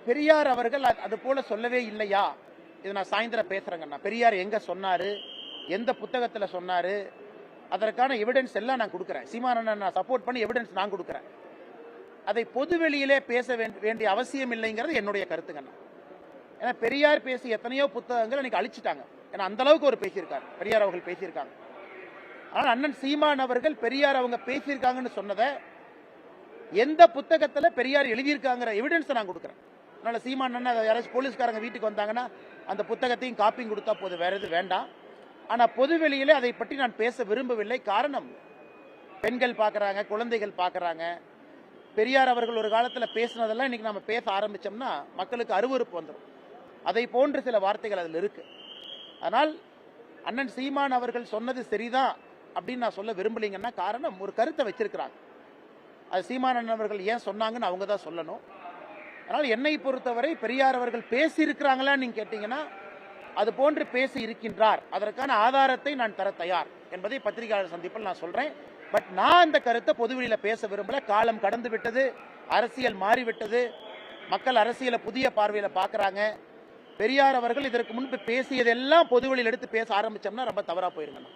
பெரியார் அவர்கள் அது போல சொல்லவே இல்லையா? இது நான் சாயந்தரம் பேசுறேங்கண்ணா. பெரியார் எங்க சொன்னாரு, எந்த புத்தகத்துல சொன்னாரு, அதற்கான எவிடன்ஸ் எல்லாம் நான் கொடுக்குறேன். சீமானண்ணன் நான் சப்போர்ட் பண்ணி எவிடன்ஸ் நான் கொடுக்குறேன். அதை பொது வெளியிலே பேச வேண்டிய அவசியம் இல்லைங்கிறது என்னுடைய கருத்துங்கண்ணா. ஏன்னா பெரியார் பேசி எத்தனையோ புத்தகங்கள் இன்னைக்கு அழிச்சிட்டாங்க. ஏன்னா அந்த அளவுக்கு அவர் பேசியிருக்காரு, பெரியார் அவர்கள் பேசியிருக்காங்க. ஆனால் அண்ணன் சீமான் அவர்கள் பெரியார் அவங்க பேசியிருக்காங்கன்னு சொன்னதை எந்த புத்தகத்துல பெரியார் எழுதியிருக்காங்கிற எவிடன்ஸ் நான் கொடுக்குறேன். அதனால சீமான் அண்ணன் யாராச்சும் போலீஸ்காரங்க வீட்டுக்கு வந்தாங்கன்னா அந்த புத்தகத்தையும் காப்பியும் கொடுத்தா போதும், வேற எது வேண்டாம். ஆனா பொது வெளியிலே அதை பற்றி நான் பேச விரும்பவில்லை. காரணம், பெண்கள் பார்க்கறாங்க, குழந்தைகள் பார்க்கறாங்க. பெரியார் அவர்கள் ஒரு காலத்துல பேசினதெல்லாம் இன்னைக்கு நம்ம பேச ஆரம்பிச்சோம்னா மக்களுக்கு அருவருப்பு வந்துடும். அதை போன்ற சில வார்த்தைகள் அதில் இருக்கு. ஆனால் அண்ணன் சீமான் அவர்கள் சொன்னது சரிதான் அப்படின்னு நான் சொல்ல விரும்பலீங்கன்னா காரணம், ஒரு கருத்தை வச்சிருக்கிறாங்க. அது சீமான் அண்ணன் அவர்கள் ஏன் சொன்னாங்கன்னு அவங்க தான் சொல்லணும். அதனால் என்னை பொறுத்தவரை பெரியார் அவர்கள் பேசி இருக்கிறாங்களா நீங்க கேட்டீங்கன்னா அது போன்று பேசி இருக்கின்றார், அதற்கான ஆதாரத்தை நான் தர தயார் என்பதை பத்திரிகையாளர் சந்திப்பில் நான் சொல்றேன். பட் நான் அந்த கருத்தை பொதுவெளியில பேச விரும்பல. காலம் கடந்து விட்டது, அரசியல் மாறிவிட்டது, மக்கள் அரசியலை புதிய பார்வையில பாக்குறாங்க. பெரியார் அவர்கள் இதற்கு முன்பு பேசியதெல்லாம் பொதுவெளியில் எடுத்து பேச ஆரம்பிச்சோம்னா ரொம்ப தவறா போயிருங்க.